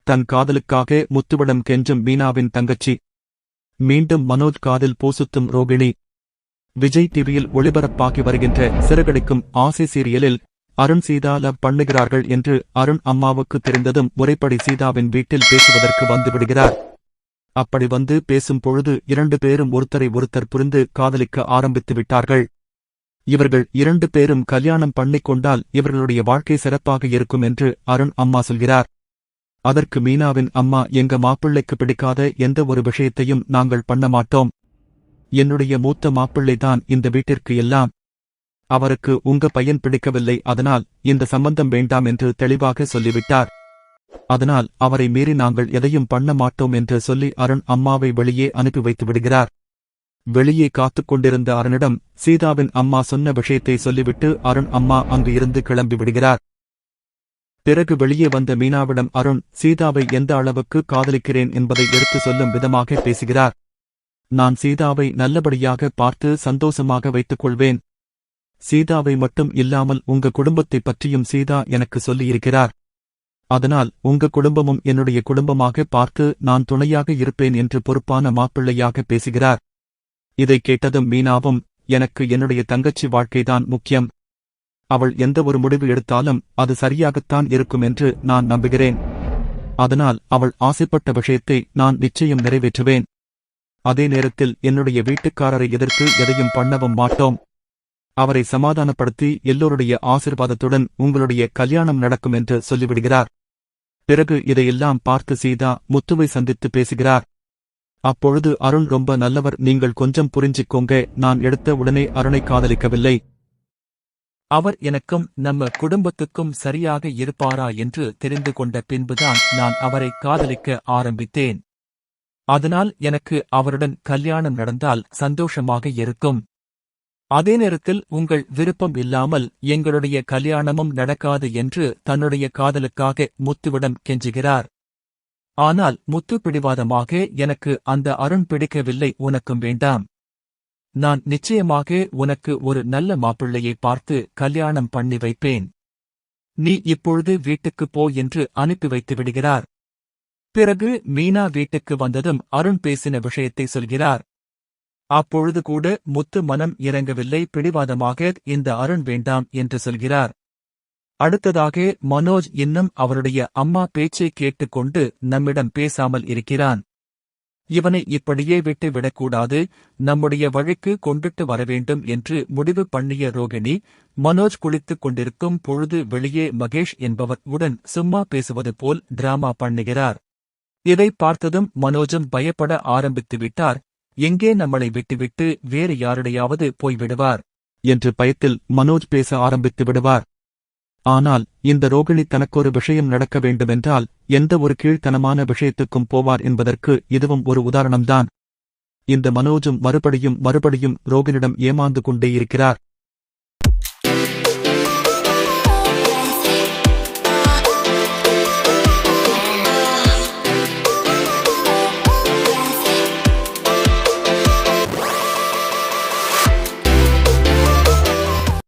தன் காதலுக்காக முத்துவிடம் கெஞ்சும் மீனாவின் தங்கச்சி. மீண்டும் மனோஜ் காதில் பூசுத்தும் ரோகிணி. விஜய் டிவியில் ஒளிபரப்பாகி வருகின்ற சிறகடிக்கும் ஆசை சீரியலில் அருண் சீதா லவ் பண்ணுகிறார்கள் என்று அருண் அம்மாவுக்கு தெரிந்ததும் முறைப்படி சீதாவின் வீட்டில் பேசுவதற்கு வந்துவிடுகிறார். அப்படி வந்து பேசும் பொழுது 2 பேரும் ஒருத்தரை ஒருத்தர் புரிந்து காதலிக்க ஆரம்பித்து விட்டார்கள். இவர்கள் 2 பேரும் கல்யாணம் பண்ணிக்கொண்டால் இவர்களுடைய வாழ்க்கை சிறப்பாக இருக்கும் என்று அருண் அம்மா சொல்கிறார். அதற்கு மீனாவின் அம்மா, எங்க மாப்பிள்ளைக்கு பிடிக்காத எந்த ஒரு விஷயத்தையும் நாங்கள் பண்ண மாட்டோம். என்னுடைய மூத்த மாப்பிள்ளைதான் இந்த வீட்டிற்கு எல்லாம். அவருக்கு உங்க பையன் பிடிக்கவில்லை, அதனால் இந்த சம்பந்தம் வேண்டாம் என்று தெளிவாக சொல்லிவிட்டார். அதனால் அவரை மீறி நாங்கள் எதையும் பண்ண மாட்டோம் என்று சொல்லி அருண் அம்மாவை வெளியே அனுப்பி வைத்து விடுகிறார். வெளியே காத்துக் கொண்டிருந்த அருணிடம் சீதாவின் அம்மா சொன்ன விஷயத்தை சொல்லிவிட்டு அருண் அம்மா அங்கு இருந்து கிளம்பி விடுகிறார். பிறகு வெளியே வந்த மீனாவிடம் அருண் சீதாவை எந்த அளவுக்கு காதலிக்கிறேன் என்பதை எடுத்து சொல்லும் விதமாக பேசுகிறார். நான் சீதாவை நல்லபடியாக பார்த்து சந்தோஷமாக வைத்துக் கொள்வேன். சீதாவை மட்டும் இல்லாமல் உங்க குடும்பத்தை பற்றியும் சீதா எனக்கு சொல்லியிருக்கிறார். அதனால் உங்க குடும்பமும் என்னுடைய குடும்பமாக பார்த்து நான் துணையாக இருப்பேன் என்று பொறுப்பான மாப்பிள்ளையாக பேசுகிறார். இதை கேட்டதும் மீனாவும், எனக்கு என்னுடைய தங்கச்சி வாழ்க்கைதான் முக்கியம். அவள் எந்த ஒரு முடிவு எடுத்தாலும் அது சரியாகத்தான் இருக்கும் என்று நான் நம்புகிறேன். அதனால் அவள் ஆசைப்பட்ட விஷயத்தை நான் நிச்சயம் நிறைவேற்றுவேன். அதே நேரத்தில் என்னுடைய வீட்டுக்காரரை எதிர்த்து எதையும் பண்ணவும் மாட்டோம். அவரை சமாதானப்படுத்தி எல்லோருடைய ஆசிர்வாதத்துடன் உங்களுடைய கல்யாணம் நடக்கும் என்று சொல்லிவிடுகிறார். பிறகு இதையெல்லாம் பார்த்து சீதா முத்துவை சந்தித்து பேசுகிறார். அப்பொழுது அருண், ரொம்ப நல்லவர், நீங்கள் கொஞ்சம் புரிஞ்சிக்கோங்க. நான் எடுத்த உடனே அருணை காதலிக்கவில்லை. அவர் எனக்கும் நம்ம குடும்பத்துக்கும் சரியாக இருப்பாரா என்று தெரிந்து கொண்ட பின்புதான் நான் அவரை காதலிக்க ஆரம்பித்தேன். அதனால் எனக்கு அவருடன் கல்யாணம் நடந்தால் சந்தோஷமாக இருக்கும். அதே நேரத்தில் உங்கள் விருப்பம் இல்லாமல் எங்களுடைய கல்யாணமும் நடக்காது என்று தன்னுடைய காதலுக்காக முத்துவிடம் கெஞ்சுகிறார். ஆனால் முத்து பிடிவாதமாக, எனக்கு அந்த அருண் பிடிக்கவில்லை, உனக்கும் வேண்டாம். நான் நிச்சயமாக உனக்கு ஒரு நல்ல மாப்பிள்ளையை பார்த்து கல்யாணம் பண்ணி வைப்பேன். நீ இப்பொழுது வீட்டுக்குப் போ என்று அனுப்பி வைத்து விடுகிறார். பிறகு மீனா வீட்டுக்கு வந்ததும் அருண் பேசின விஷயத்தை சொல்கிறார். அப்பொழுது கூட முத்து மனம் இறங்கவில்லை. பிடிவாதமாக இந்த அருண் வேண்டாம் என்று சொல்கிறார். அடுத்ததாக மனோஜ் இன்னும் அவருடைய அம்மா பேச்சை கேட்டுக்கொண்டு நம்மிடம் பேசாமல் இருக்கிறான். இவனை இப்படியே விட்டு விடக்கூடாது, நம்முடைய வழிக்கு கொண்டுட்டு வரவேண்டும் என்று முடிவு பண்ணிய ரோகிணி, மனோஜ் குளித்துக் கொண்டிருக்கும் பொழுது வெளியே மகேஷ் என்பவர் உடன் சும்மா பேசுவது போல் டிராமா பண்ணுகிறார். இதை பார்த்ததும் மனோஜும் பயப்பட ஆரம்பித்து விட்டார். எங்கே நம்மளை விட்டுவிட்டு வேறு யாருடையாவது போய்விடுவார் என்று பயத்தில் மனோஜ் பேச ஆரம்பித்து விடுவார். ஆனால் இந்த ரோகிணி தனக்கொரு விஷயம் நடக்க வேண்டுமென்றால் எந்த ஒரு கீழ்த்தனமான விஷயத்துக்கும் போவார் என்பதற்கு இதுவும் ஒரு உதாரணம்தான். இந்த மனோஜும் மறுபடியும் ரோகிணிடம் ஏமாந்து கொண்டே இருக்கிறார்.